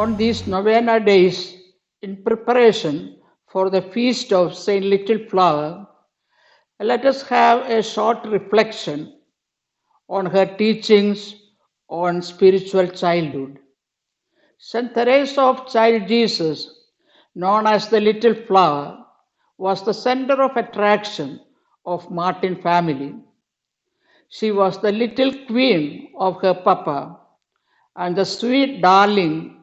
On these Novena days, in preparation for the feast of Saint Little Flower, let us have a short reflection on her teachings on spiritual childhood. St. Theresa of Child Jesus, known as the Little Flower, was the center of attraction of Martin family. She was the little queen of her papa and the sweet darling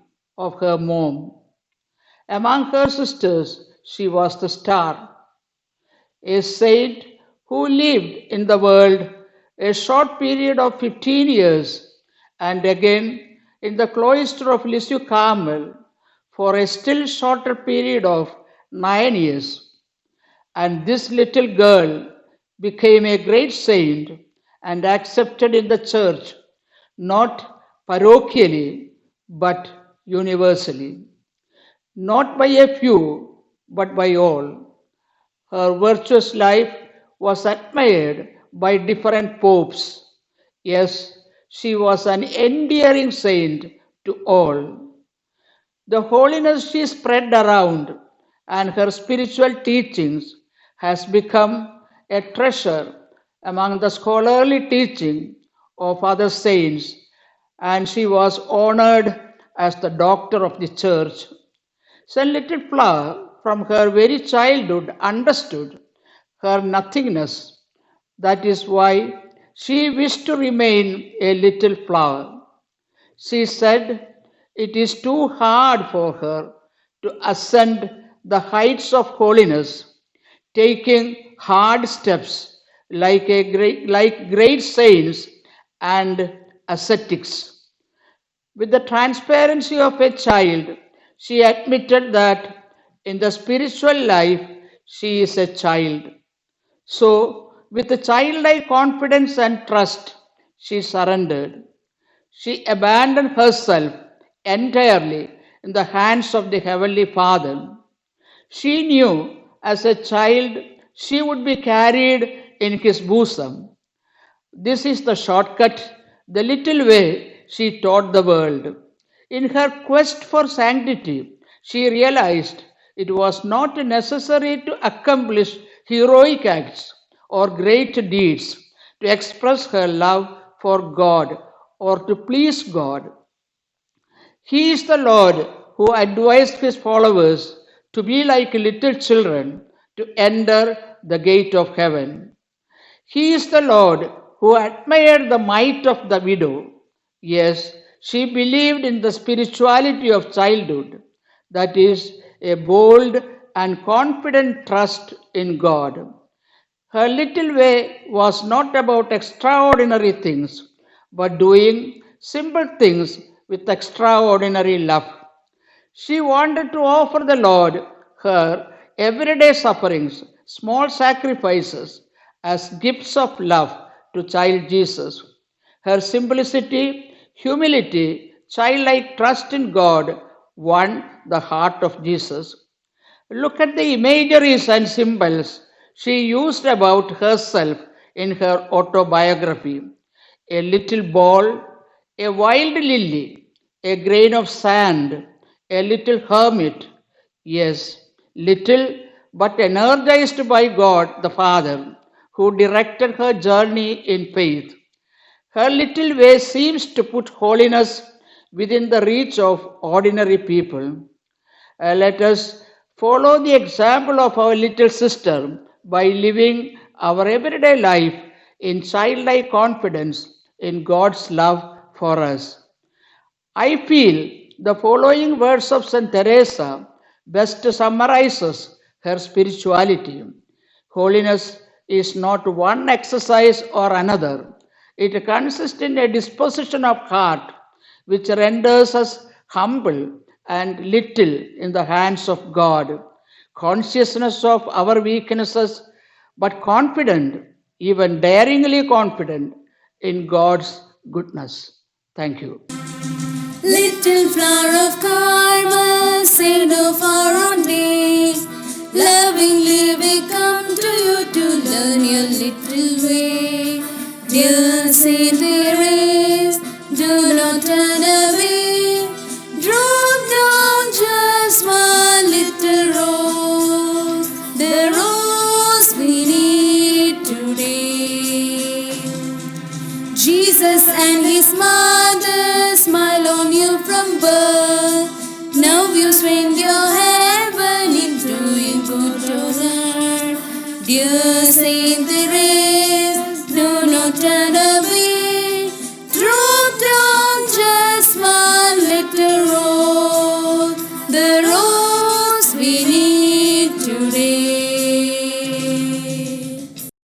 of her mom. Among her sisters, she was the star, a saint who lived in the world a short period of 15 years and again in the cloister of Lisieux Carmel for a still shorter period of 9 years. And this little girl became a great saint and accepted in the church, not parochially, but universally. Not by a few, but by all. Her virtuous life was admired by different popes. Yes, she was an endearing saint to all. The holiness she spread around and her spiritual teachings has become a treasure among the scholarly teaching of other saints, and she was honored as the doctor of the church. Saint Little Flower, from her very childhood, understood her nothingness. That is why she wished to remain a little flower. She said it is too hard for her to ascend the heights of holiness, taking hard steps like great saints and ascetics. With the transparency of a child, she admitted that in the spiritual life she is a child. So, with a childlike confidence and trust, she surrendered. She abandoned herself entirely in the hands of the Heavenly Father. She knew as a child she would be carried in His bosom. This is the shortcut, the little way she taught the world. In her quest for sanctity, she realized it was not necessary to accomplish heroic acts or great deeds to express her love for God or to please God. He is the Lord who advised His followers to be like little children to enter the gate of heaven. He is the Lord who admired the might of the widow. Yes, she believed in the spirituality of childhood, that is, a bold and confident trust in God. Her little way was not about extraordinary things, but doing simple things with extraordinary love. She wanted to offer the Lord her everyday sufferings, small sacrifices, as gifts of love to child Jesus. Her simplicity, humility, childlike trust in God won the heart of Jesus. Look at the imageries and symbols she used about herself in her autobiography. A little ball, a wild lily, a grain of sand, a little hermit. Yes, little but energized by God the Father, who directed her journey in faith. Her little way seems to put holiness within the reach of ordinary people. Let us follow the example of our little sister by living our everyday life in childlike confidence in God's love for us. I feel the following words of St. Theresa best summarizes her spirituality. Holiness is not one exercise or another. It consists in a disposition of heart which renders us humble and little in the hands of God, consciousness of our weaknesses, but confident, even daringly confident in God's goodness. Thank you. Little flower of Carmel, saint of our own day, lovingly we come to you to learn your little way. Dear St. Therese, do not turn away, draw the his mother smiled on you from birth. Now you spend your heaven in doing good to her. Dear St. Therese,